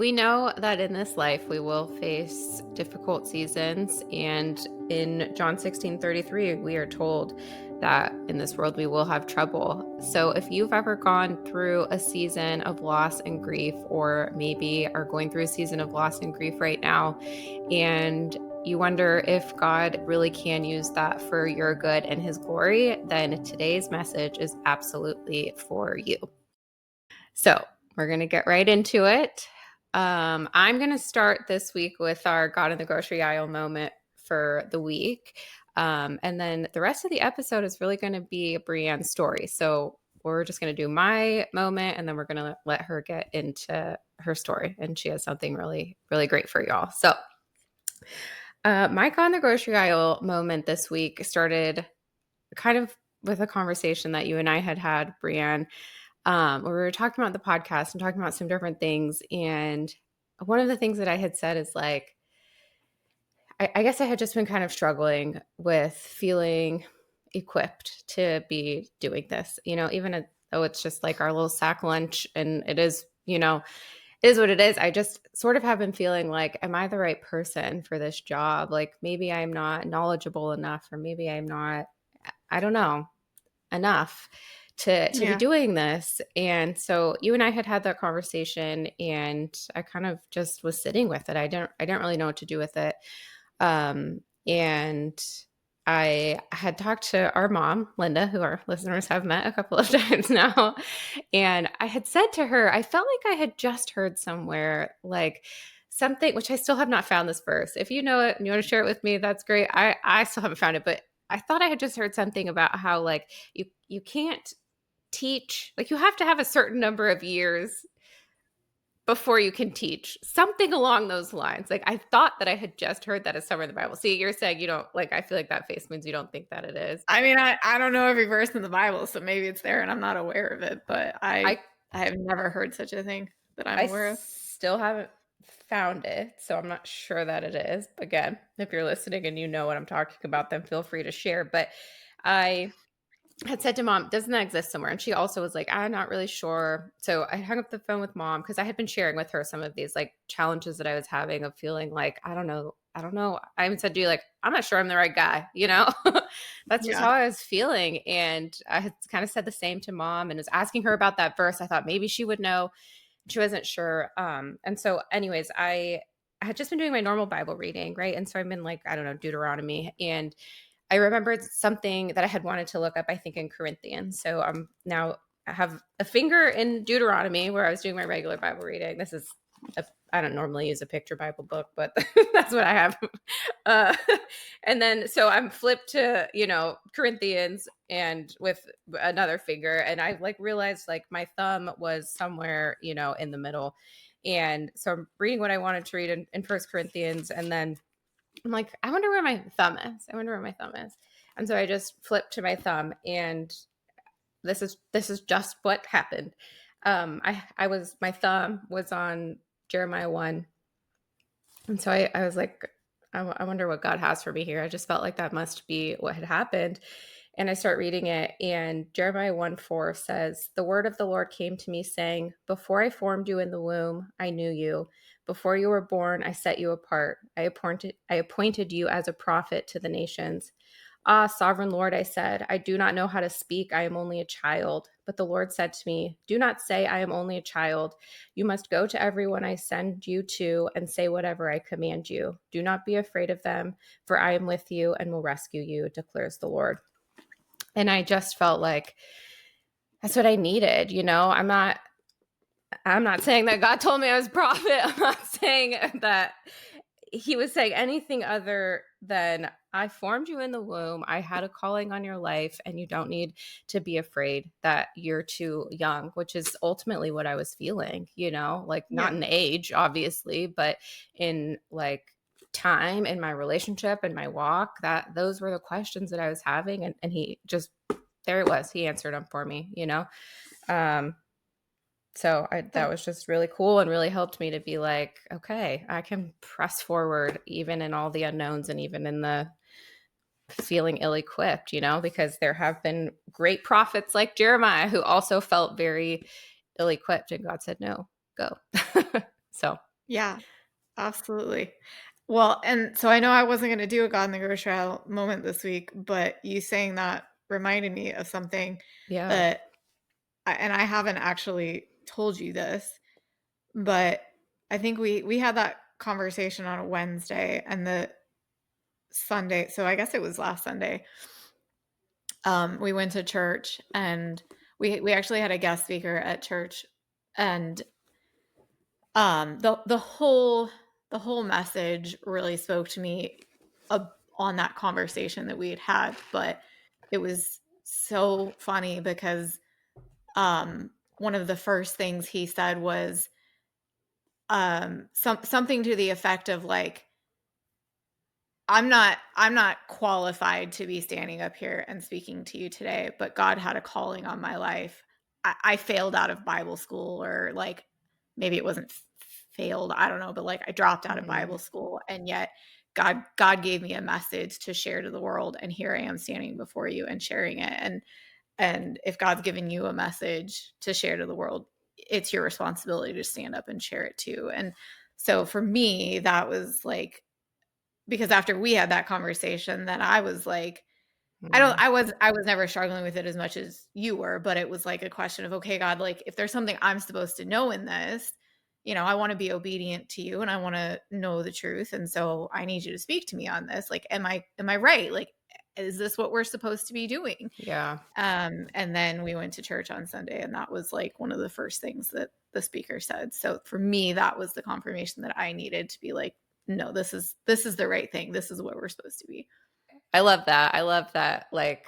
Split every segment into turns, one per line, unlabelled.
We know that in this life we will face difficult seasons, and in John 16:33, we are told that in this world we will have trouble. So if you've ever gone through a season of loss and grief, or maybe are going through a season of loss and grief right now, and you wonder if God really can use that for your good and his glory, then today's message is absolutely for you. So we're going to get right into it. I'm going to start this week with our God in the grocery aisle moment for the week. And then the rest of the episode is really going to be Brianne's story. So we're just going to do my moment, and then we're going to let her get into her story. And she has something really, really great for y'all. So my God in the grocery aisle moment this week started kind of with a conversation that you and I had, Brianne, where we were talking about the podcast and talking about some different things. And one of the things that I had said is like, I guess I had just been kind of struggling with feeling equipped to be doing this, even though it's just like our little sack lunch and it is, it is what it is. I just sort of have been feeling like, am I the right person for this job? Like maybe I'm not knowledgeable enough, or maybe I'm not, I don't know, enough to be
Yeah.
doing this. And so you and I had that conversation, and I kind of just was sitting with it. I didn't really know what to do with it. And I had talked to our mom, Linda, who our listeners have met a couple of times now. And I had said to her, I felt like I had just heard somewhere like something, which I still have not found this verse. If you know it and you want to share it with me, that's great. I still haven't found it, but I thought I had just heard something about how like you can't teach, like you have to have a certain number of years before you can teach, something along those lines. Like I thought that I had just heard that as somewhere in the Bible. See, you're saying you don't, like, I feel like that face means you don't think that it is.
I mean, I don't know every verse in the Bible, so maybe it's there and I'm not aware of it, but I
I
I have never heard such a thing that I'm
I
aware of.
still haven't found it, so I'm not sure that it is. Again, if you're listening and you know what I'm talking about, then feel free to share. But I had said to mom, doesn't that exist somewhere? And she also was like, I'm not really sure. So I hung up the phone with mom because I had been sharing with her some of these like challenges that I was having of feeling like, I don't know. I even said to you, like, I'm not sure I'm the right guy, That's just
Yeah.
how I was feeling. And I had kind of said the same to mom and was asking her about that verse. I thought maybe she would know. She wasn't sure. And so anyways, I had just been doing my normal Bible reading, right? And so I'm in like, I don't know, Deuteronomy. And I remembered something that I had wanted to look up, I think in Corinthians. So now I have a finger in Deuteronomy where I was doing my regular Bible reading. I don't normally use a picture Bible book, but that's what I have. Uh, and then, so I'm flipped to, Corinthians and with another finger. And I like realized like my thumb was somewhere, in the middle. And so I'm reading what I wanted to read in First Corinthians. And then I'm like, I wonder where my thumb is. And so I just flipped to my thumb, and this is just what happened. My thumb was on Jeremiah 1. And so I was like, I wonder what God has for me here. I just felt like that must be what had happened. And I start reading it, and Jeremiah 1:4 says, the word of the Lord came to me saying, before I formed you in the womb, I knew you. Before you were born, I set you apart. I appointed you as a prophet to the nations. Ah, sovereign Lord, I said, I do not know how to speak. I am only a child. But the Lord said to me, do not say I am only a child. You must go to everyone I send you to and say whatever I command you. Do not be afraid of them, for I am with you and will rescue you, declares the Lord. And I just felt like that's what I needed. I'm not saying that God told me I was a prophet. I'm not saying that he was saying anything other than I formed you in the womb. I had a calling on your life, and you don't need to be afraid that you're too young, which is ultimately what I was feeling, like not
Yeah.
in age, obviously, but in like time in my relationship and my walk, that those were the questions that I was having. And he just, there it was. He answered them for me. Um, that was just really cool and really helped me to be like, okay, I can press forward even in all the unknowns and even in the feeling ill-equipped, because there have been great prophets like Jeremiah who also felt very ill-equipped, and God said, no, go. So
Yeah, absolutely. Well, and so I know I wasn't gonna do a God in the grocery aisle moment this week, but you saying that reminded me of something
Yeah.
that I haven't actually told you this, but I think we had that conversation on a Wednesday, and the Sunday, so I guess it was last Sunday, we went to church, and we actually had a guest speaker at church, and the whole message really spoke to me on that conversation that we had had, but it was so funny because one of the first things he said was something to the effect of like, I'm not qualified to be standing up here and speaking to you today, but God had a calling on my life. I failed out of Bible school, or like maybe it wasn't failed, I don't know, but like I dropped out of
Mhm.
Bible school, and yet God gave me a message to share to the world, and here I am standing before you and sharing it. And if God's given you a message to share to the world, it's your responsibility to stand up and share it too. And so for me, that was like, because after we had that conversation, then I was like,
Mhm.
I was never struggling with it as much as you were, but it was like a question of, okay, God, like if there's something I'm supposed to know in this, I want to be obedient to you, and I want to know the truth. And so I need you to speak to me on this. Like, am I right? Like, is this what we're supposed to be doing?
Yeah.
And then we went to church on Sunday, and that was like one of the first things that the speaker said. So for me, that was the confirmation that I needed to be like, no, this is the right thing. This is what we're supposed to be.
I love that. I love that, like,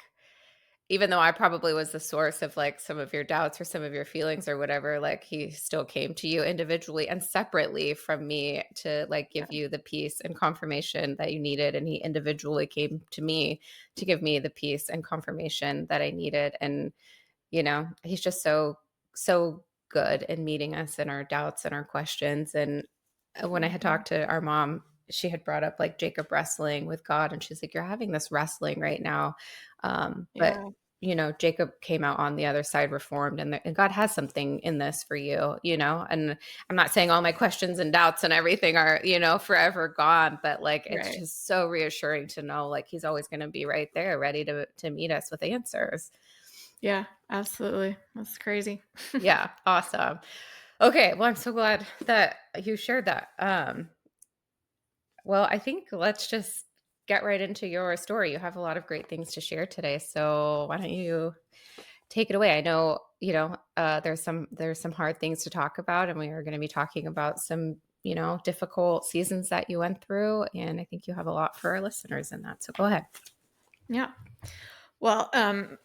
even though I probably was the source of, like, some of your doubts or some of your feelings or whatever, like, he still came to you individually and separately from me to, like,
Yeah.
give you the peace and confirmation that you needed, and he individually came to me to give me the peace and confirmation that I needed, and, he's just so good in meeting us in our doubts and our questions, and, when I had
Mhm.
talked to our mom, she had brought up, like, Jacob wrestling with God, and she's like, "You're having this wrestling right now," but
Yeah.
Jacob came out on the other side reformed, and God has something in this for you, and I'm not saying all my questions and doubts and everything are, forever gone, but like it's
Right.
just so reassuring to know like he's always going to be right there ready to meet us with answers.
Yeah, absolutely. That's crazy.
Yeah, awesome. Okay, well I'm so glad that you shared that. Well, I think let's just get right into your story. You have a lot of great things to share today, so why don't you take it away? I know, there's some hard things to talk about, and we are going to be talking about some, difficult seasons that you went through, and I think you have a lot for our listeners in that. So go ahead.
Yeah. Well,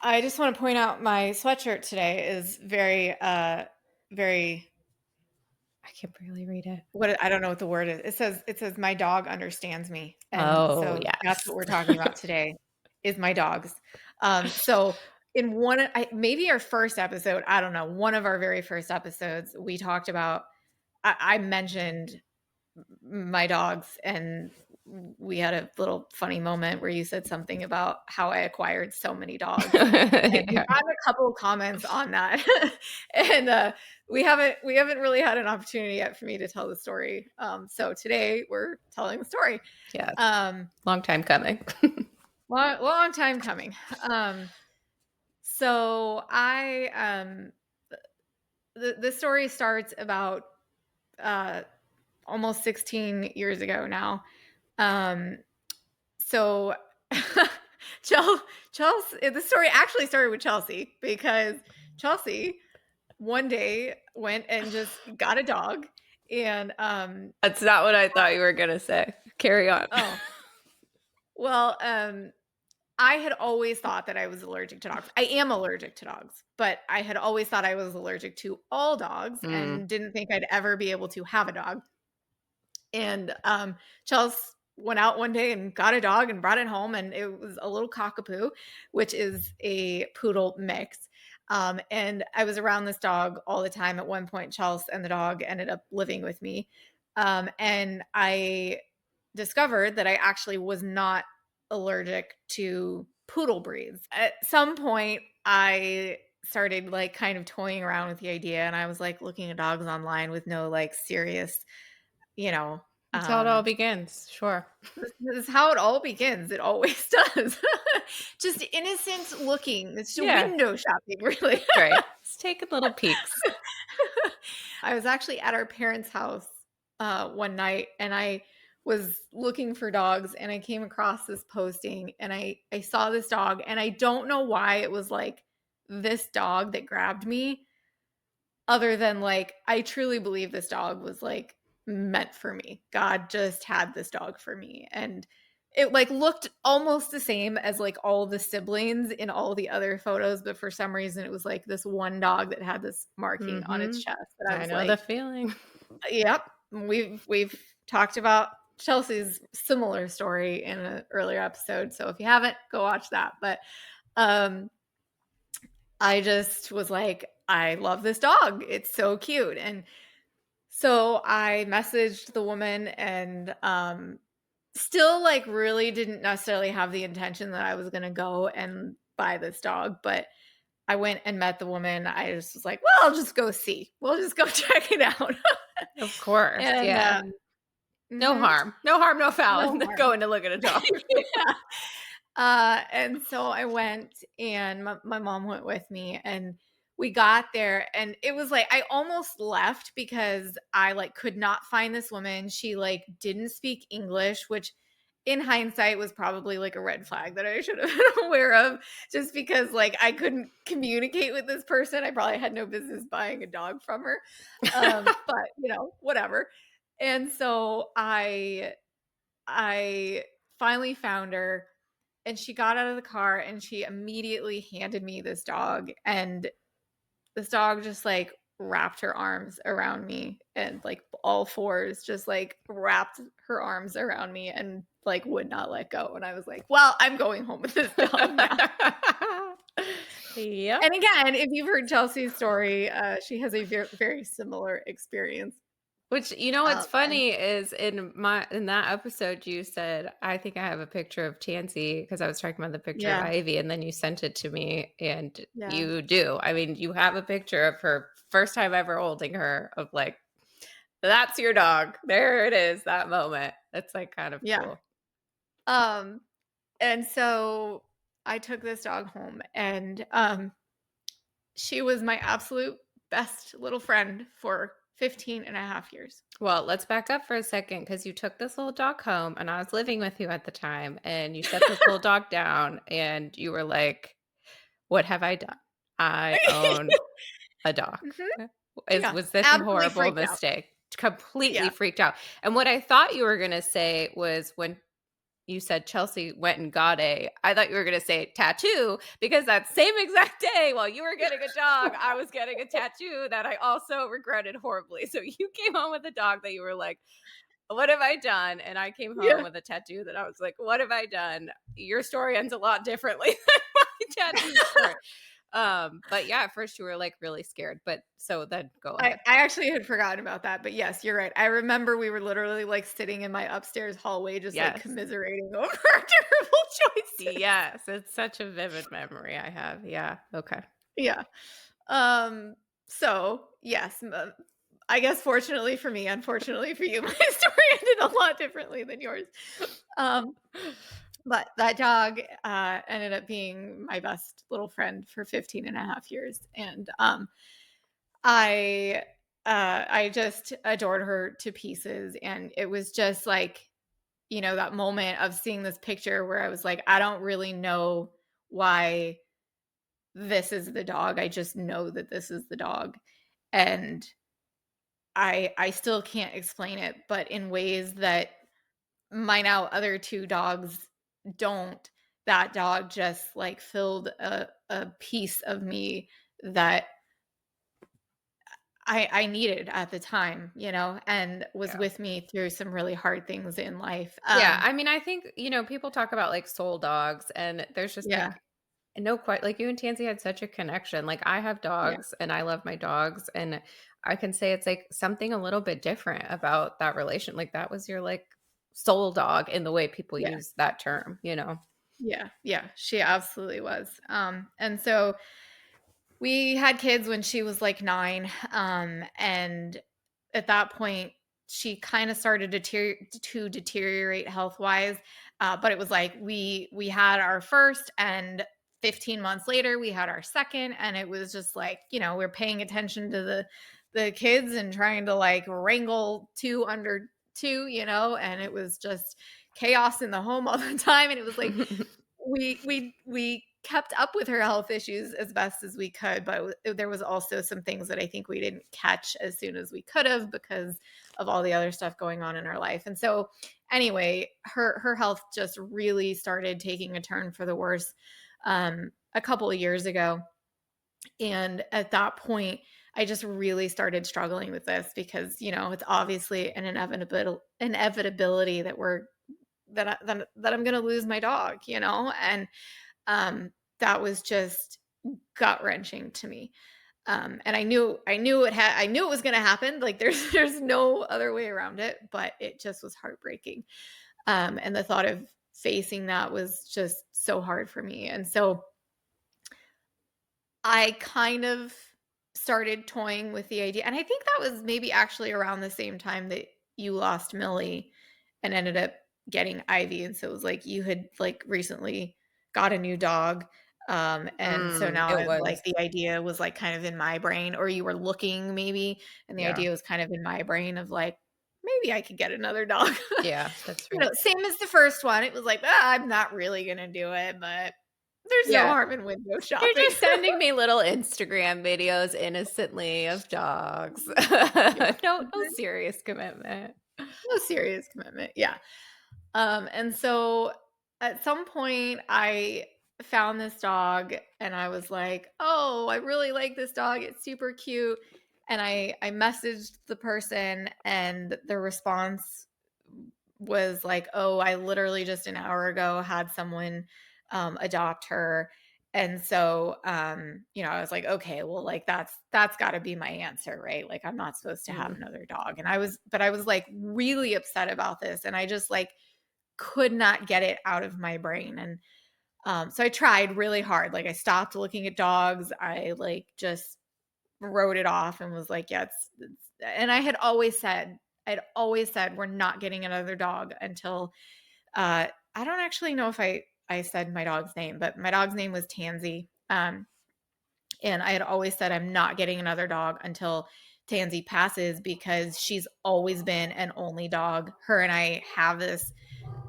I just want to point out my sweatshirt today is very,
I can barely read it.
I don't know what the word is. It says my dog understands me. And
Oh,
so that's
yes.
what we're talking about today is my dogs. So in maybe our first episode, I don't know, one of our very first episodes, we talked about, I mentioned my dogs, and we had a little funny moment where you said something about how I acquired so many dogs, and we've
Yeah.
gotten a couple of comments on that. And we haven't really had an opportunity yet for me to tell the story, so today we're telling the story.
Yeah.
um
Long time coming.
long time coming. So I the story starts about uh almost 16 years ago now. Um, so Chelsea, the story actually started with Chelsea, because Chelsea one day went and just got a dog, and
That's not what I thought you were going to say. Carry on.
oh, well, I had always thought that I was allergic to dogs. I am allergic to dogs, but I had always thought I was allergic to all dogs
Mm.
and didn't think I'd ever be able to have a dog. And Chelsea went out one day and got a dog and brought it home, and it was a little cockapoo, which is a poodle mix. And I was around this dog all the time. At one point, Chelsea and the dog ended up living with me. And I discovered that I actually was not allergic to poodle breeds. At some point, I started like kind of toying around with the idea, and I was like looking at dogs online with no like serious you know,
That's how it all
um,
begins. Sure.
this is how it all begins. It always does. Just innocent looking. It's just
Yeah,
window shopping, really.
that's right. Just taking little peeks.
I was actually at our parents' house, one night, and I was looking for dogs, and I came across this posting, and I saw this dog, and I don't know why it was, like, this dog that grabbed me, other than, like, I truly believe this dog was, like, meant for me. God just had this dog for me, and it, like, looked almost the same as, like, all the siblings in all the other photos, but for some reason, it was, like, this one dog that had this marking on its
Mhm.
chest that I
I
was
know the
like,
feeling.
"Yep." We've talked about Chelsea's similar story in an earlier episode, so if you haven't, go watch that, but, um I just was like, "I love this dog. It's so cute." And so I messaged the woman and still like really didn't necessarily have the intention that I was going to go and buy this dog, but I went and met the woman. I just was like, "Well, I'll just go see. We'll just go check it out."
Of course,
and
yeah. No
mhm,
harm. No harm, no foul
no
in
harm.
going to look at a dog.
Yeah. And so I went and my mom went with me and we got there and it was like I almost left because I like could not find this woman. She like didn't speak English, which in hindsight was probably like a red flag that I should have been aware of just because like I couldn't communicate with this person. I probably had no business buying a dog from her. But whatever. And so I finally found her and she got out of the car and she immediately handed me this dog and this dog just like wrapped her arms around me and like all fours just like wrapped her arms around me and like would not let go and I was like, "Well, I'm going home with this dog now."
Yep.
And again, if you've heard Chelsea's story, she has a very similar experience.
Which, what's
And
funny is in that episode you said, "I think I have a picture of Tansy," because I was talking about the picture of
yeah,
Ivy, and then you sent it to me, and
yeah,
you do. I mean, you have a picture of her first time ever holding her of, like, that's your dog. There it is, that moment. It's, like, kind of
yeah.
cool.
Um, and so I took this dog home and she was my absolute best little friend for 15 and a half years.
Well, let's back up for a second because you took this little dog home, and I was living with you at the time, and you set this little dog down, and you were like, "What have I done? I own a dog.
Mhm.
Is
Yeah,
was this a
absolutely
horrible
freaked out.
mistake?" Completely
Yeah.
freaked out. And what I thought you were gonna say was when you said Chelsea went and got I thought you were gonna say tattoo because that same exact day while you were getting a dog, I was getting a tattoo that I also regretted horribly. So you came home with a dog that you were like, "What have I done?" And I came home
Yeah.
with a tattoo that I was like, "What have I done?" Your story ends a lot differently than my tattoo story. But yeah, at first you were like really scared, but so then go
I
ahead.
I actually had forgotten about that, but yes, you're right. I remember we were literally, like, sitting in my upstairs hallway just, like,
Yes.
commiserating over our terrible choices.
Yes, it's such a vivid memory I have. Yeah. Okay.
Yeah. Um, so, yes, I guess fortunately for me, unfortunately for you, my story ended a lot differently than yours. Um, but that dog, ended up being my best little friend for 15 and a half years, and, I, I just adored her to pieces, and it was just, like, that moment of seeing this picture where I was like, "I don't really know why this is the dog, I just know that this is the dog." And I still can't explain it, but in ways that my now other 2 dogs don't, that dog just, like, filled a piece of me that I needed at the time, and was
Yeah.
with me through some really hard things in life.
Yeah. I mean, I think, people talk about like soul dogs, and there's just
Yeah,
like no quite like you and Tansy had such a connection. Like I have
yeah,
dogs and I love my dogs, and I can say it's like something a little bit different about that relation. Like that was your like soul dog in the way people
yeah,
use that term.
yeah, yeah, she absolutely was. And so we had kids when she was, like, 9, and at that point she kind of started to deteriorate health wise. But it was like we had our first, and 15 months later we had our second, and it was just like, we're paying attention to the kids and trying to like wrangle two under two, and it was just chaos in the home all the time. And it was like we kept up with her health issues as best as we could, but there was also some things that I think we didn't catch as soon as we could have because of all the other stuff going on in our life. And so anyway, her health just really started taking a turn for the worse a couple of years ago. And at that point, I just really started struggling with this because, it's obviously an inevitability that I'm going to lose my dog, and that was just gut wrenching to me. And I knew it was going to happen. Like there's no other way around it, but it just was heartbreaking. And the thought of facing that was just so hard for me. And so I kind of started toying with the idea, and I think that was maybe actually around the same time that you lost Millie and ended up getting Ivy, and so it was like you had, like, recently got a new dog, and so now
It
I
was.
like, the idea was, like, kind of in my brain, or you were looking maybe, and the
Yeah.
idea was kind of in my brain of, like, maybe I could get another dog.
Yeah, that's right.
Same as the first one, it was like, "Ah, I'm not really gonna do it, but there's no
Yeah.
harm in window
You're
shopping."
just sending me little Instagram videos innocently of dogs.
Yeah.
No serious commitment.
No serious commitment, yeah. And so at some point I found this dog and I was like, "Oh, I really like this dog. It's super cute." And I messaged the person, and the response was like, "Oh, I literally just an hour ago had someone adopt her." And so I was like, "Okay, well, like that's got to be my answer, right? Like I'm not supposed to have
Mhm.
another dog." And I was like really upset about this, and I just like could not get it out of my brain. And so I tried really hard. Like I stopped looking at dogs. I like just wrote it off and was like, "Yeah, and I'd always said we're not getting another dog until I don't actually know if I said my dog's name, but my dog's name was Tansy. And I had always said I'm not getting another dog until Tansy passes because she's always been an only dog. Her and I have this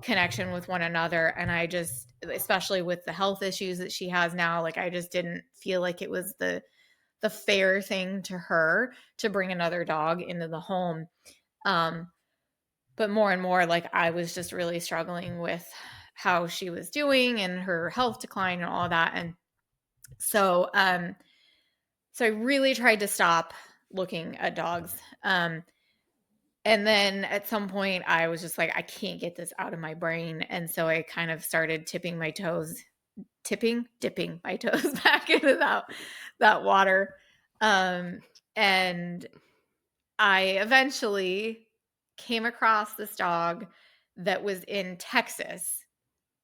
connection with one another, and I just, especially with the health issues that she has now, like I just didn't feel like it was the fair thing to her to bring another dog into the home. Um, but more and more, like I was just really struggling with how she was doing and her health decline and all that. And so, so I really tried to stop looking at dogs. And then at some point, I was just like, I can't get this out of my brain. And so I kind of started dipping my toes back into that water. Um, and I eventually came across this dog that was in Texas,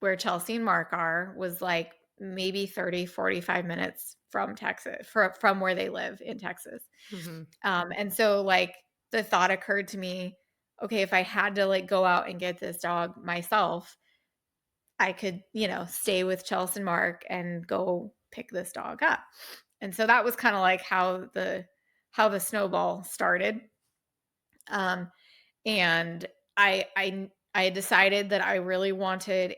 where Chelsea and Mark are, was like maybe 30-45 minutes from Texas, from where they live in Texas.
Mhm.
And so like the thought occurred to me, okay, if I had to like go out and get this dog myself, I could, stay with Chelsea and Mark and go pick this dog up. And so that was kind of like how the snowball started. Um, and I decided that I really wanted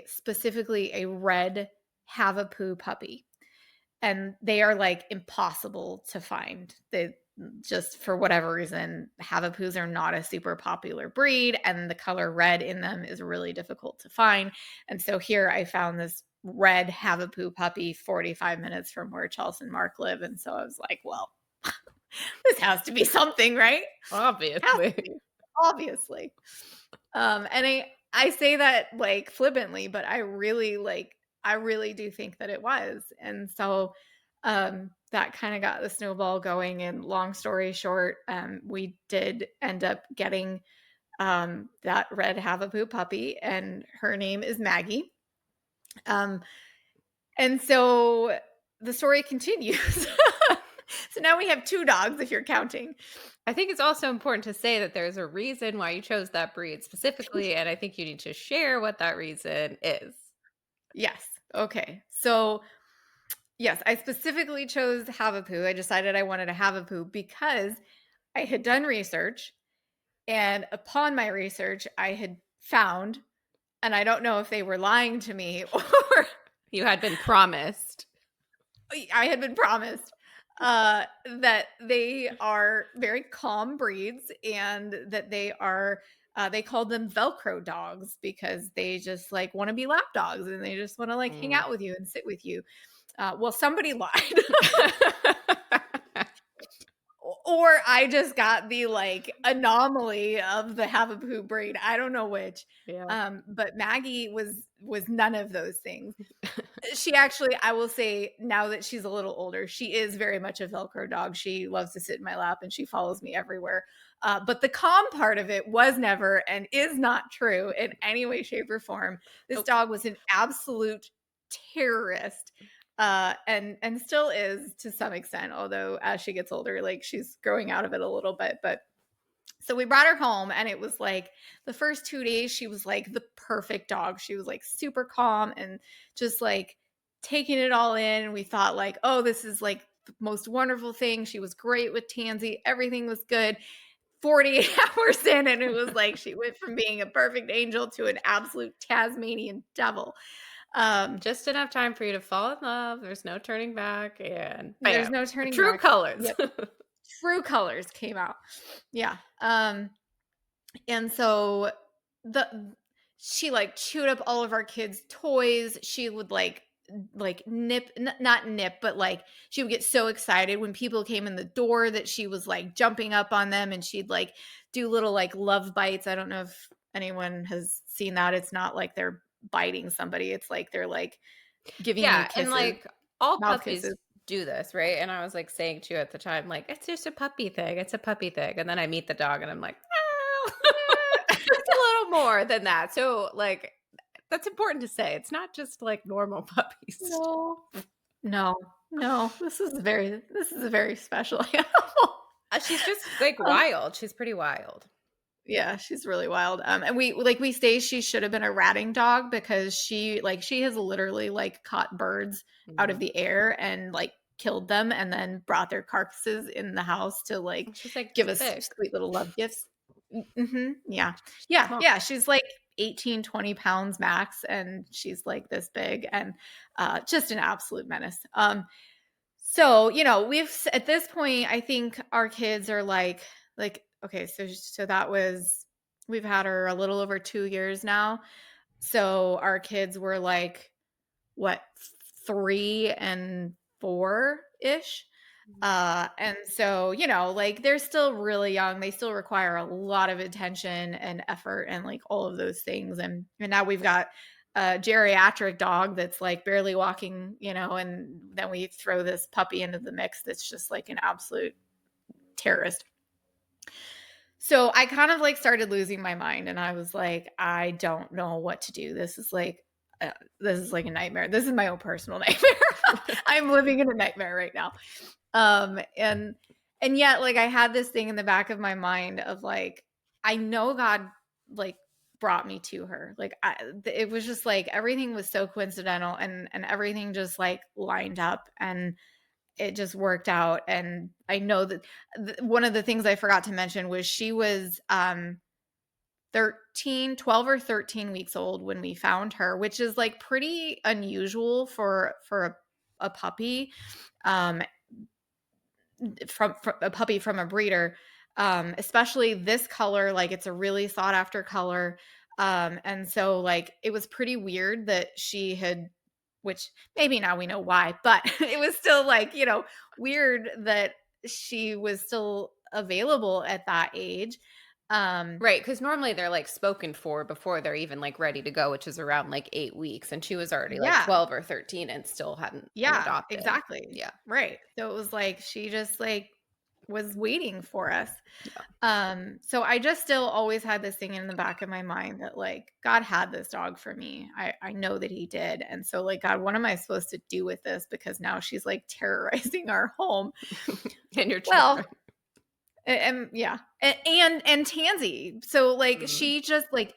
specifically a red Havapoo puppy, and they are like impossible to find. They just, for whatever reason, Havapoos are not a super popular breed, and the color red in them is really difficult to find. And so here I found this red Havapoo puppy 45 minutes from where Chelsea and Mark live. And so I was like, well, this has to be something, right? Has to
Obviously.
be, obviously. And I say that like flippantly, but I really do think that it was. And so that kind of got the snowball going. And long story short, we did end up getting that red Havapoo puppy, and her name is Maggie. Um, and so the story continues. So now we have 2 dogs if you're counting.
I think it's also important to say that there's a reason why you chose that breed specifically, and I think you need to share what that reason is.
Yes. Okay. So, yes, I specifically chose Havapoo. I decided I wanted a Havapoo because I had done research, and upon my research, I had found, and I don't know if they were lying to me or
You had been promised.
I had been promised that they are very calm breeds and that they called them Velcro dogs because they just like want to be lap dogs and they just want to like hang
Mm.
out with you and sit with you. Well, somebody lied. Or I just got the, like, anomaly of the Havapoo breed, I don't know which,
Yeah.
but Maggie was none of those things. She actually I will say now that she's a little older, she is very much a Velcro dog, she loves to sit in my lap and she follows me everywhere, but the calm part of it was never and is not true in any way, shape, or form. This
Oh,
dog was an absolute terrorist, and still is to some extent, although as she gets older, like, she's growing out of it a little bit, but so we brought her home and it was like the first 2 days she was like the perfect dog. She was like super calm and just like taking it all in. We thought like, "Oh, this is like the most wonderful thing." She was great with Tansy. Everything was good. 48 hours in and it was like she went from being a perfect angel to an absolute Tasmanian devil. Um,
just enough time for you to fall in love. There's no turning back, and
there's
bam,
no turning
true
back.
colors.
Yep. True colors came out. Yeah. And so the she like chewed up all of our kids' toys. She would like nip not nip, but like she would get so excited when people came in the door that she was like jumping up on them and she'd like do little like love bites. I don't know if anyone has seen that. It's not like they're biting somebody. It's like they're like giving you
Yeah, and,
kisses,
like, all
mouth
puppies
kisses.
do this, right? And I was, like, saying to you at the time, like, "It's just a puppy thing, it's a puppy thing," and then I meet the dog and I'm like, "Oh, it's a little more than that." So, like, that's important to say. It's not just, like, normal puppies.
No. No. No. This is a very special animal.
She's just, like,
Uh,
wild. She's pretty wild.
yeah, she's really wild. And we say she should have been a ratting dog because she has literally like caught birds out of
Mhm.
the air and like killed them and then brought their carcasses in the house to like
And she's, like,
give
this
us
big.
sweet little love gifts. Yeah.
She's
Yeah.
small.
Yeah. She's like 18, 20 pounds max, and she's like this big and just an absolute menace. So, at this point, I think our kids are like okay, so that was we've had her a little over 2 years now. So our kids were like what 3 and 4-ish.
Mhm.
And so, like they're still really young. They still require a lot of attention and effort and like all of those things. And now we've got a geriatric dog that's like barely walking, and then we throw this puppy into the mix that's just like an absolute terrorist. So I kind of like started losing my mind and I was like, I don't know what to do. This is like a nightmare. This is my own personal nightmare. I'm living in a nightmare right now. And yet like I had this thing in the back of my mind of like I know God like brought me to her. Like it was just like everything was so coincidental and everything just like lined up and it just worked out. And I know that one of the things I forgot to mention was she was 12 or 13 weeks old when we found her, which is like pretty unusual for a puppy. Um, from a puppy from a breeder, especially this color, like it's a really sought after color. And so like it was pretty weird that she had, which maybe now we know why, but it was still like, weird that she was still available at that age. Um,
Right, because normally they're, like, spoken for before they're even, like, ready to go, which is around, like, 8 weeks, and she was already, like,
yeah,
12 or 13 and still hadn't been
yeah,
adopted.
exactly.
Yeah.
Right. So it was like she just like was waiting for us.
Yeah.
So I just still always had this thing in the back of my mind that like God had this dog for me. I know that he did. And so like, God, what am I supposed to do with this? Because now she's like terrorizing our home.
And your
Well,
children.
and yeah. And Tansy. So like
Mhm.
she just like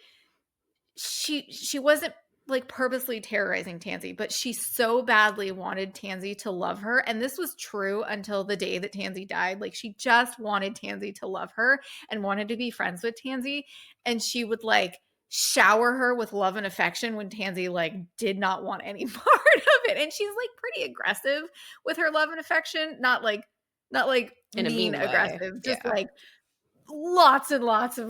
she wasn't like purposely terrorizing Tansy, but she so badly wanted Tansy to love her. And this was true until the day that Tansy died. Like she just wanted Tansy to love her and wanted to be friends with Tansy. And she would like shower her with love and affection when Tansy like did not want any part of it. And she's like pretty aggressive with her love and affection, not like
In a
mean
mean way.
aggressive, just
Yeah.
like lots and lots of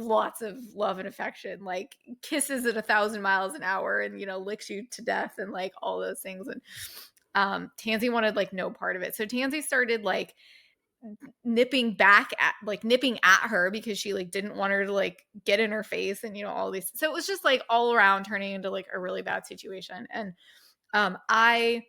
love and affection, like kisses at 1,000 miles an hour and, licks you to death and like all those things. And Tansy wanted like no part of it. So Tansy started like nipping at her because she like didn't want her to like get in her face and, all these. So it was just like all around turning into like a really bad situation. And I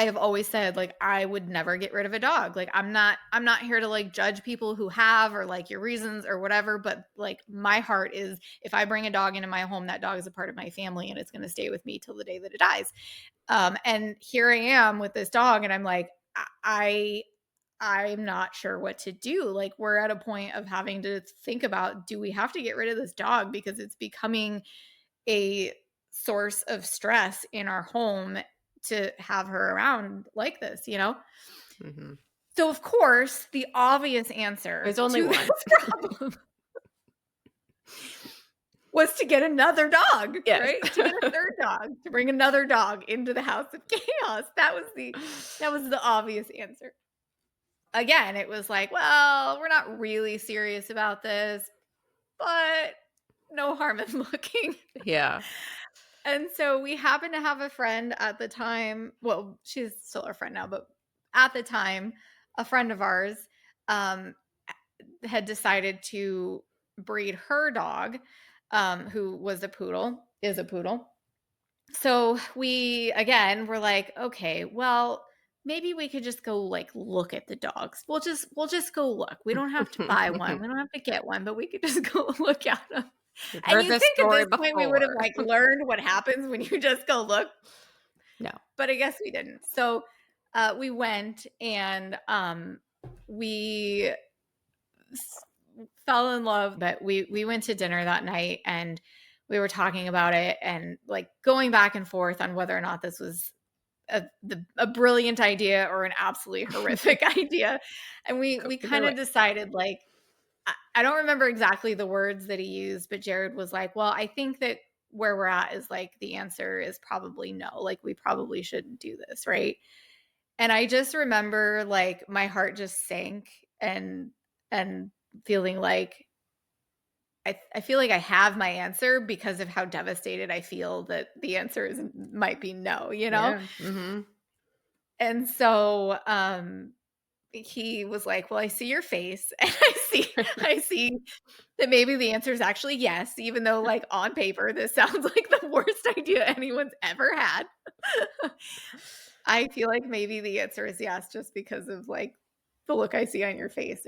have always said like I would never get rid of a dog. Like I'm not here to like judge people who have or like your reasons or whatever, but like my heart is if I bring a dog into my home, that dog is a part of my family and it's going to stay with me till the day that it dies. And here I am with this dog and I'm like I'm not sure what to do. Like we're at a point of having to think about do we have to get rid of this dog because it's becoming a source of stress in our home to have her around like this.
Mhm.
So, of course, the obvious answer
There's only
to this
one.
problem was to get another dog,
Yes.
right? To get a third dog, to bring another dog into the house of chaos. That was the obvious answer. Again, it was like, well, we're not really serious about this, but no harm in looking.
Yeah.
And so we happened to have a friend at the time. Well, she's still our friend now, but at the time, a friend of ours um, had decided to breed her dog, who is a poodle. So we, again, were like, okay, well, maybe we could just go like look at the dogs. We'll just go look. We don't have to buy one. We don't have to get one, but we could just go look at them.
We've
And
heard
you
this
think at
story
this point we would have
before.
like learned what happens when you just go look,
No.
but I guess we didn't. So we went and we fell in love. But we went to dinner that night and we were talking about it and like going back and forth on whether or not this was a brilliant idea or an absolutely horrific idea. And
Go
we
either
kind
way.
of decided like I don't remember exactly the words that he used, but Jared was like, well, I think that where we're at is like the answer is probably no. Like we probably shouldn't do this, right? And I just remember like my heart just sank and feeling like I feel like I have my answer because of how devastated I feel that the answer might be no.
Yeah. Mhm.
And so he was like, "Well, I see your face and I see that maybe the answer is actually yes, even though like on paper this sounds like the worst idea anyone's ever had." I feel like maybe the answer is yes just because of like the look I see on your face.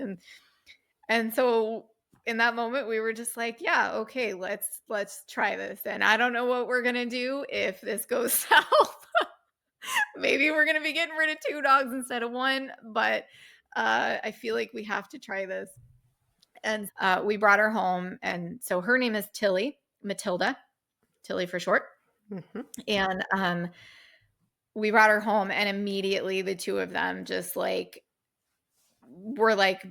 And so in that moment we were just like, "Yeah, okay, let's try this." And I don't know what we're going to do if this goes south. Maybe we're going to be getting rid of two dogs instead of one, but I feel like we have to try this. And we brought her home. And so her name is Matilda, Tilly for short.
Mhm.
And we brought her home, and immediately the two of them just like were like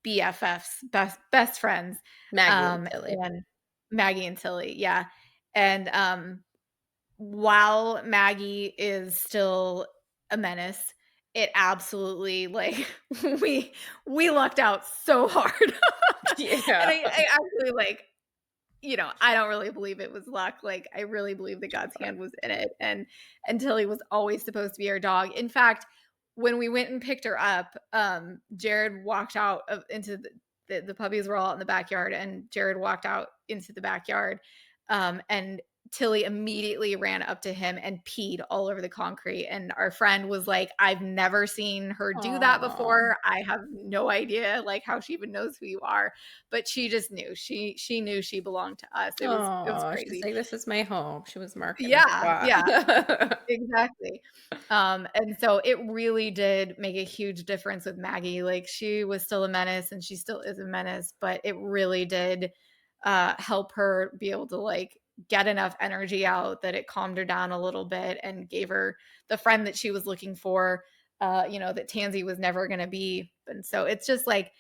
BFFs, best friends.
Maggie and Tilly.
And Maggie and Tilly, yeah. And while Maggie is still a menace, it absolutely like we lucked out so hard. And
Yeah.
I actually like, I don't really believe it was luck. Like I really believe that God's hand was in it. And Tilly was always supposed to be our dog. In fact, when we went and picked her up, Jared walked out into the puppies were all out in the backyard, and Jared walked out into the backyard. And Tilly immediately ran up to him and peed all over the concrete, and our friend was like, "I've never seen her do that
Aw.
before. I have no idea, like, how she even knows who you are," but she just knew. She knew she belonged to us. It was
Aw, she's
crazy.
like, "This is my home." She was marking the
Yeah,
spot.
yeah. Exactly. And so it really did make a huge difference with Maggie. Like, she was still a menace and she still is a menace, but it really did help her be able to like get enough energy out that it calmed her down a little bit and gave her the friend that she was looking for, that Tansy was never going to be. And so it's just like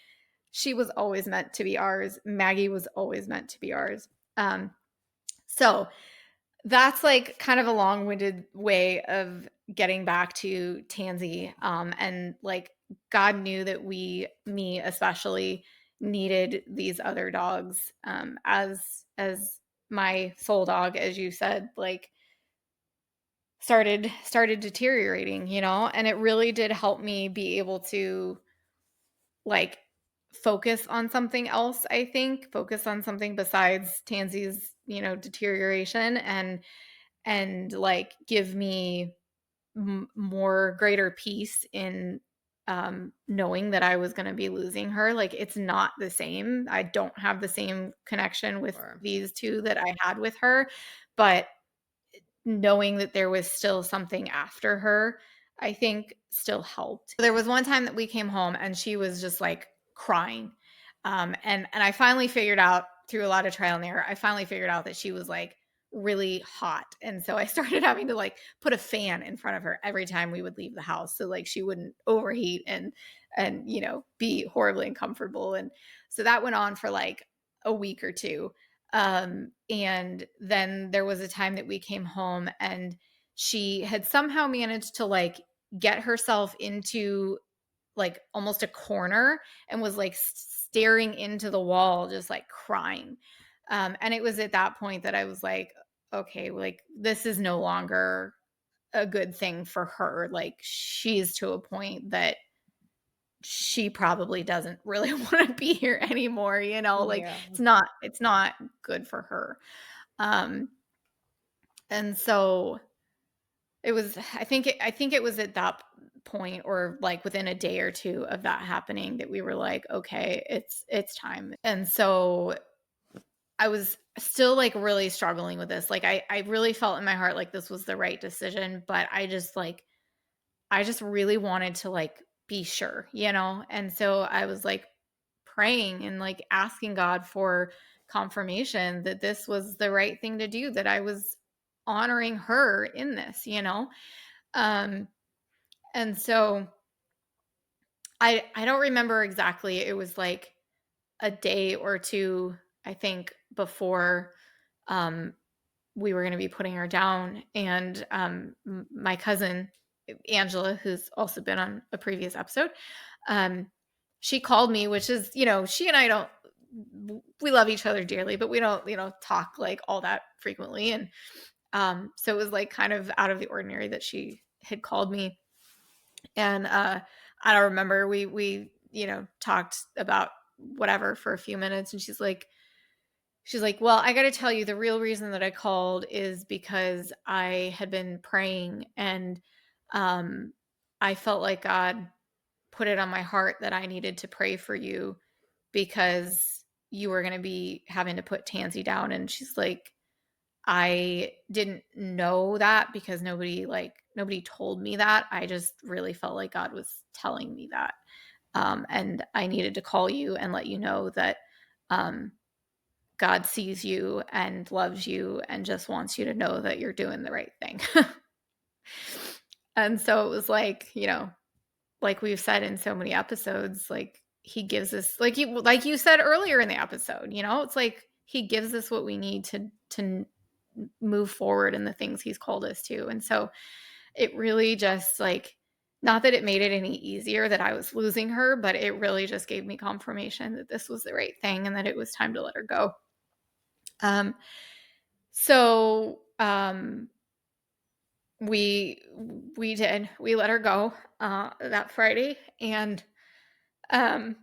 she was always meant to be ours. Maggie was always meant to be ours. So that's, like, kind of a long-winded way of getting back to Tansy, and, like, God knew that me especially, needed these other dogs, as my soul dog, as you said, like, started deteriorating, and it really did help me be able to, like, focus on something else, I think, focus on something besides Tansy's, deterioration and like give me more greater peace in knowing that I was going to be losing her. Like, it's not the same. I don't have the same connection with
Sure.
these two that I had with her, but knowing that there was still something after her, I think still helped. There was one time that we came home and she was just like crying. And I finally figured out through a lot of trial and error, I finally figured out that she was like really hot. And so I started having to like put a fan in front of her every time we would leave the house so like she wouldn't overheat and be horribly uncomfortable. And so that went on for like a week or two. And then there was a time that we came home and she had somehow managed to like get herself into like almost a corner and was like staring into the wall, just like crying. And it was at that point that I was like, okay, like this is no longer a good thing for her. Like she's to a point that she probably doesn't really want to be here anymore, like
Yeah.
it's not good for her. Um and so I think it was at that point or like within a day or two of that happening that we were like, okay, it's time. And so I was still like really struggling with this. Like I really felt in my heart like this was the right decision, but I just really wanted to like be sure, And so I was like praying and like asking God for confirmation that this was the right thing to do, that I was honoring her in this. Um and so I don't remember exactly. It was like a day or two, I think, before um we were going to be putting her down, and my cousin Angela, who's also been on a previous episode, um she called me, which is, she and I don't we love each other dearly, but we don't, talk like all that frequently. And so it was like kind of out of the ordinary that she had called me. And I don't remember, we talked about whatever for a few minutes, and she's like, well, I got to tell you, the real reason that I called is because I had been praying, and um I felt like God put it on my heart that I needed to pray for you because you were going to be having to put Tansy down. And she's like, I didn't know that because nobody told me that. I just really felt like God was telling me that. And I needed to call you and let you know that um, God sees you and loves you and just wants you to know that you're doing the right thing. And so it was like, like we've said in so many episodes, like he gives us, like you said earlier in the episode, it's like he gives us what we need to move forward in the things he's called us to. And so it really just like, not that it made it any easier that I was losing her, but it really just gave me confirmation that this was the right thing and that it was time to let her go. Um so we let her go that Friday, and um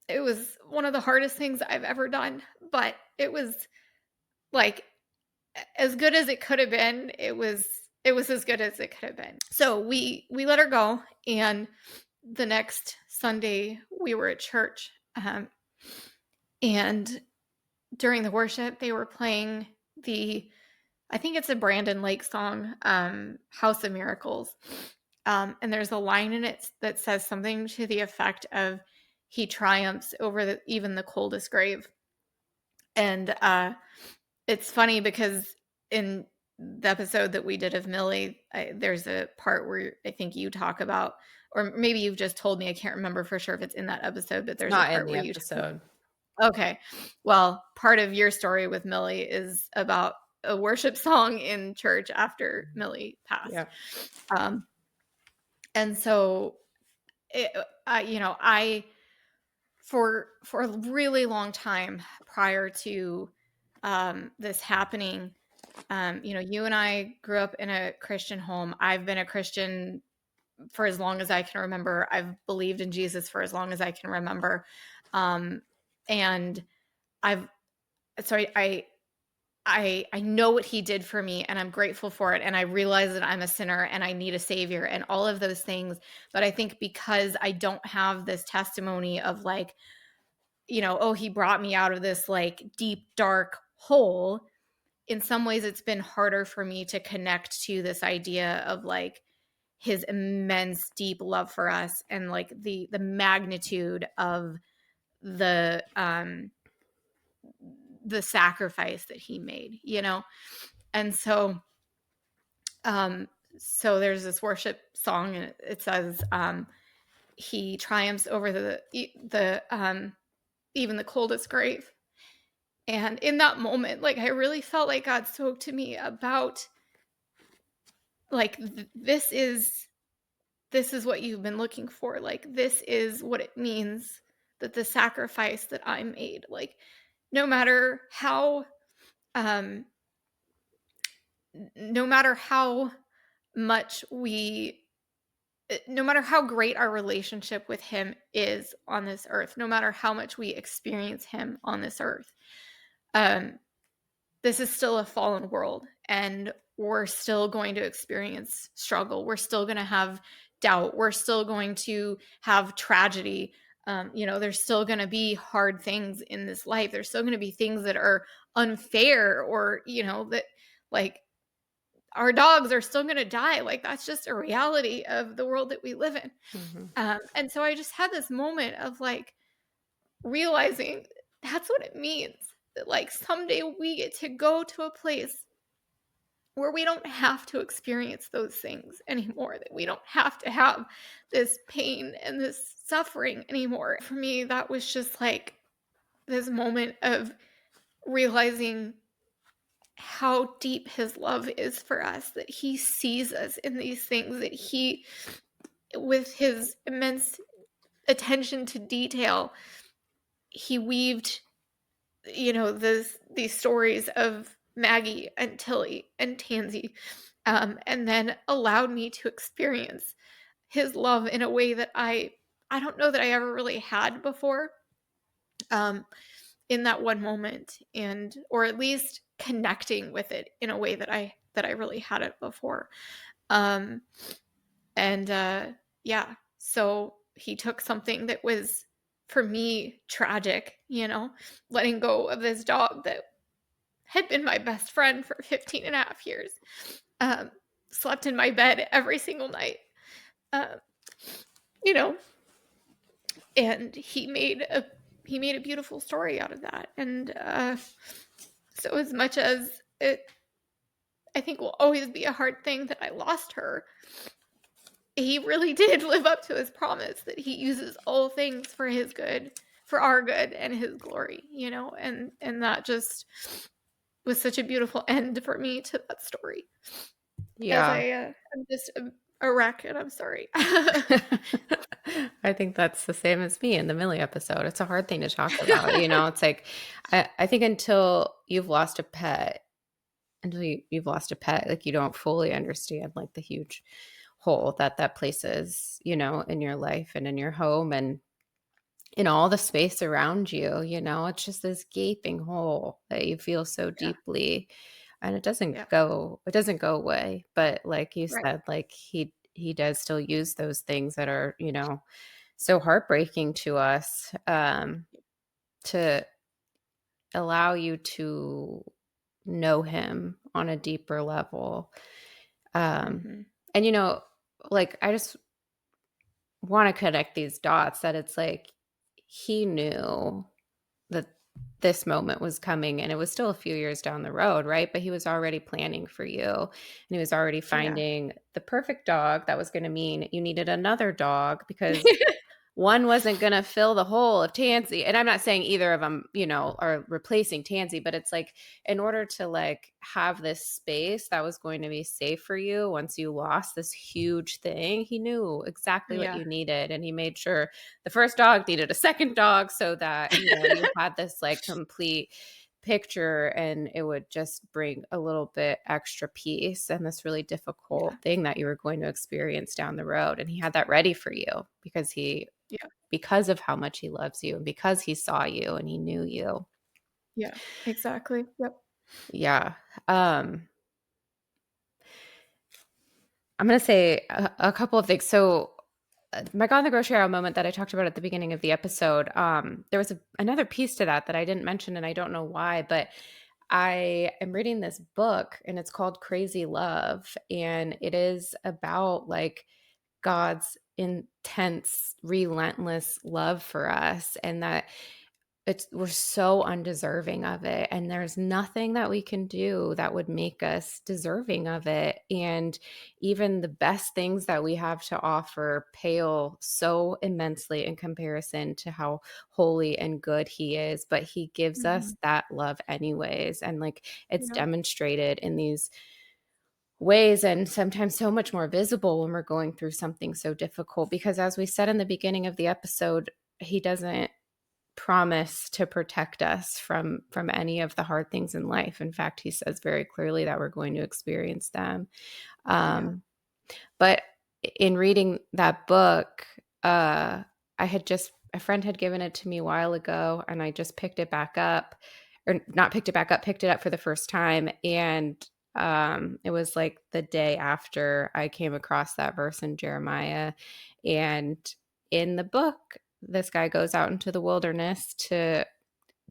it was one of the hardest things I've ever done, but it was like as good as it could have been, it was as good as it could have been. So we let her go, and the next Sunday we were at church, and during the worship they were playing the I think it's a Brandon Lake song, House of Miracles. And there's a line in it that says something to the effect of he triumphs over even the coldest grave. And it's funny because in the episode that we did of Millie, there's a part where I think you talk about, or maybe you've just told me, I can't remember for sure if it's in that episode, but
It's
there's a
not in
part
the
where you talk about,
episode.
okay. Well, part of your story with Millie is about a worship song in church after Millie passed.
Yeah.
And so, I for a really long time prior to this happening, you and I grew up in a Christian home. I've been a Christian for as long as I can remember. I've believed in Jesus for as long as I can remember, and I've so I know what he did for me, and I'm grateful for it, and I realize that I'm a sinner and I need a savior and all of those things. But I think because I don't have this testimony of like, oh, he brought me out of this like deep dark hole, in some ways it's been harder for me to connect to this idea of like his immense deep love for us, and like the magnitude of the um the sacrifice that he made. And so there's this worship song, and it says, he triumphs over the even the coldest grave. And in that moment, like, I really felt like God spoke to me about like, this is what you've been looking for. Like, this is what it means, that the sacrifice that I made, like, no matter how um no matter how much we no matter how great our relationship with him is on this earth, no matter how much we experience him on this earth, um, this is still a fallen world, and we're still going to experience struggle. We're still going to have doubt. We're still going to have tragedy. There's still going to be hard things in this life. There's still going to be things that are unfair, or, that like our dogs are still going to die. Like, that's just a reality of the world that we live in.
Mhm.
And so I just had this moment of like realizing that's what it means, that like someday we get to go to a place where we don't have to experience those things anymore, that we don't have to have this pain and this suffering anymore. For me, that was just like this moment of realizing how deep his love is for us, that he sees us in these things, that he, with his immense attention to detail, he weaved, these stories of Maggie and Tilly and Tansy, and then allowed me to experience his love in a way that I don't know that I ever really had before, um, in that one moment, and or at least connecting with it in a way that I really hadn't before. Um, and yeah, so he took something that was for me tragic, letting go of this dog that had been my best friend for 15 and a half years, um, slept in my bed every single night, uh, you know, and he made a beautiful story out of that. And so as much as it, I think, will always be a hard thing that I lost her, he really did live up to his promise that he uses all things for his good, for our good and his glory, and that just was such a beautiful end for me to that story. As
Yeah.
I'm just a wreck, and I'm sorry.
I think that's the same as me in the Millie episode. It's a hard thing to talk about, It's like I think until you've lost a pet, like you don't fully understand like the huge hole that that places, in your life and in your home and in all the space around you, it's just this gaping hole that you feel so
Yeah.
deeply. and
Yeah.
it doesn't go away. But like you
Right.
said, like he does still use those things that are, so heartbreaking to us, to allow you to know him on a deeper level. Um,
Mhm.
and like I just want to connect these dots that it's like he knew that this moment was coming, and it was still a few years down the road, right? But he was already planning for you, and he was already
Yeah.
finding the perfect dog that was going to mean you needed another dog because one wasn't gonna fill the hole of Tansy, and I'm not saying either of them, are replacing Tansy, but it's like in order to, like, have this space that was going to be safe for you once you lost this huge thing, he knew exactly what
Yeah.
you needed, and he made sure the first dog needed a second dog so that, you had this, like, complete picture, and it would just bring a little bit extra peace and this really
Yeah.
difficult thing that you were going to experience down the road, and he had that ready for you
Yeah.
because of how much he loves you and because he saw you and he knew you.
Yeah. Exactly. Yep.
Yeah. Um, I'm going to say a couple of things. So, my God in the Grocery Aisle moment that I talked about at the beginning of the episode, there was another piece to that I didn't mention, and I don't know why, but I am reading this book and it's called Crazy Love. And it is about like God's intense, relentless love for us, and that we're so undeserving of it, and there's nothing that we can do that would make us deserving of it, and even the best things that we have to offer pale so immensely in comparison to how holy and good he is, but he gives us
Mhm.
that love anyways, and like it's
Yeah.
demonstrated in these ways, and sometimes so much more visible when we're going through something so difficult, because as we said in the beginning of the episode, he doesn't promise to protect us from any of the hard things in life. In fact, he says very clearly that we're going to experience them.
Yeah.
Um, but in reading that book, I had just a friend had given it to me a while ago, and I just picked it back up, or not picked it back up, picked it up for the first time, and it was like the day after I came across that verse in Jeremiah, and in the book, this guy goes out into the wilderness to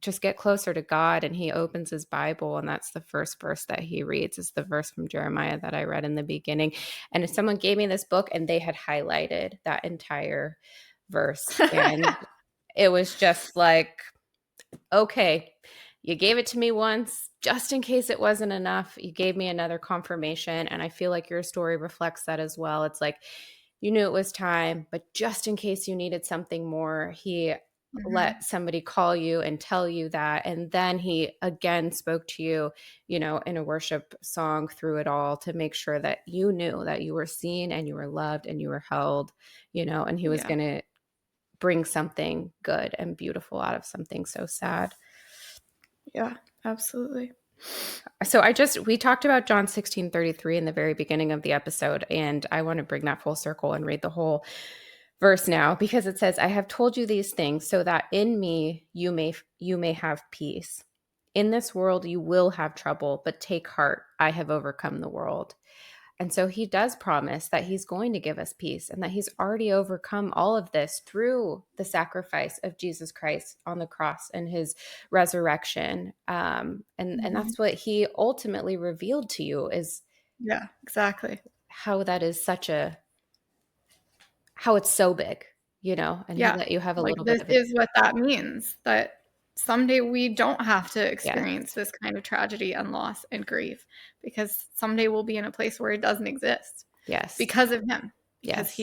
just get closer to God, and he opens his Bible, and that's the first verse that he reads is the verse from Jeremiah that I read in the beginning. And if someone gave me this book and they had highlighted that entire verse, and it was just like, okay, you gave it to me once just in case it wasn't enough. You gave me another confirmation. And I feel like your story reflects that as well. It's like you knew it was time, but just in case you needed something more, he
Mhm.
let somebody call you and tell you that. And then he again spoke to you, in a worship song through it all to make sure that you knew that you were seen and you were loved and you were held, and he was
Yeah.
going to bring something good and beautiful out of something so sad.
Yeah. Absolutely.
So we talked about John 16:33 in the very beginning of the episode, and I want to bring that full circle and read the whole verse now, because it says, I have told you these things so that in me you may have peace. In this world you will have trouble, but take heart, I have overcome the world. And so he does promise that he's going to give us peace, and that he's already overcome all of this through the sacrifice of Jesus Christ on the cross and his resurrection. And
Mhm.
that's what he ultimately revealed to you, is
Yeah. Exactly.
how that is how it's so big, and he
Yeah.
let you have a
Like,
little bit
this
of it.
is what that means, that someday we don't have to
Yes.
experience this kind of tragedy and loss and grief, because someday we'll be in a place where it doesn't exist
Yes.
because of him,
Yes.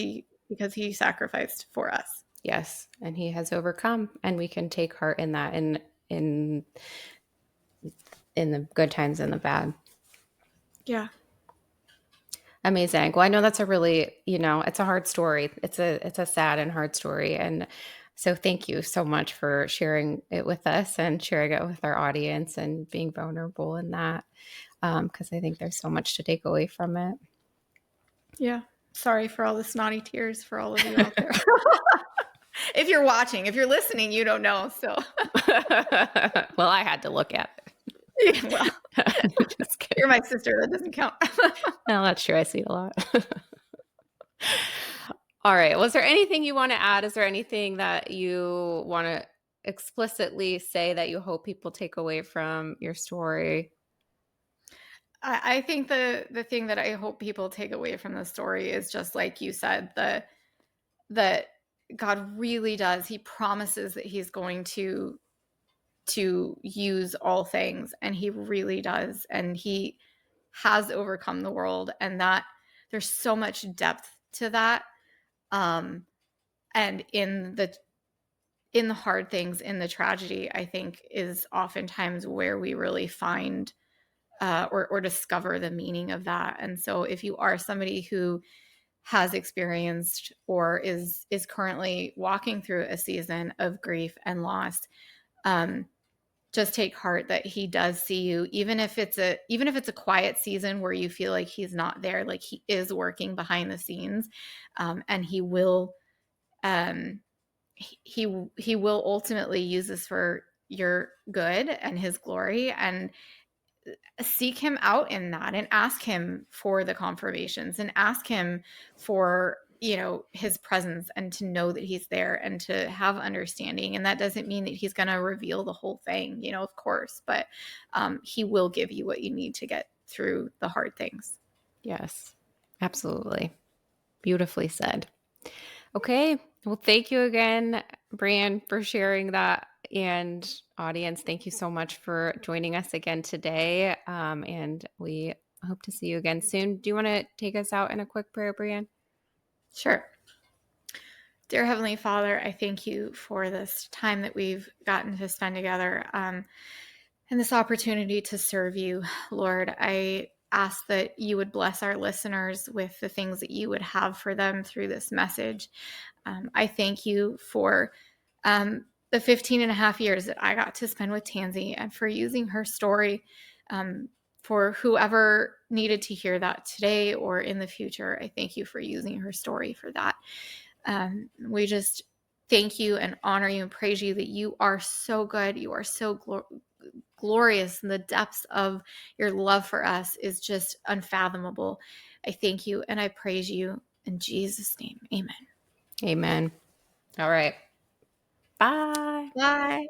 because he sacrificed for us.
Yes. And he has overcome, and we can take heart in that, in in the good times and the bad.
Yeah.
Amazing. Well, I know that's a really, it's a hard story. It's a sad and hard story. And so thank you so much for sharing it with us and sharing it with our audience and being vulnerable in that. Because I think there's so much to take away from it.
Yeah. Sorry for all the snotty tears for all of you out there. If you're watching, if you're listening, you don't know, so
Well, I had to look at it.
well.
Just kidding.
You're my sister, that doesn't count.
No, that's true. I see it a lot. All right. Was there anything you want to add? Is there anything that you want to explicitly say that you hope people take away from your story?
I think the thing that I hope people take away from the story is just like you said, that God really does. He promises that he's going to use all things, and he really does. And he has overcome the world, and that there's so much depth to that. Um and in the hard things, in the tragedy, I think is oftentimes where we really find or discover the meaning of that. And so if you are somebody who has experienced or is currently walking through a season of grief and loss, um, just take heart that he does see you, even if it's a quiet season where you feel like he's not there. Like, he is working behind the scenes, and he will um, he will ultimately use this for your good and his glory. And seek him out in that, and ask him for the confirmations, and ask him for, his presence, and to know that he's there, and to have understanding. And that doesn't mean that he's going to reveal the whole thing, of course, but he will give you what you need to get through the hard things.
Yes, absolutely. Beautifully said. Okay. Well, thank you again, Brianne, for sharing that. And audience, thank you so much for joining us again today. And we hope to see you again soon. Do you want to take us out in a quick prayer, Brianne?
Sure. Dear Heavenly Father, I thank you for this time that we've gotten to spend together, and this opportunity to serve you. Lord, I ask that you would bless our listeners with the things that you would have for them through this message. I thank you for the 15 and a half years that I got to spend with Tansy, and for using her story, for whoever needed to hear that today or in the future. I thank you for using her story for that. We just thank you and honor you and praise you that you are so good. You are so glorious, and the depths of your love for us is just unfathomable. I thank you and I praise you in Jesus' name. Amen.
Amen. All right. Bye.
Bye.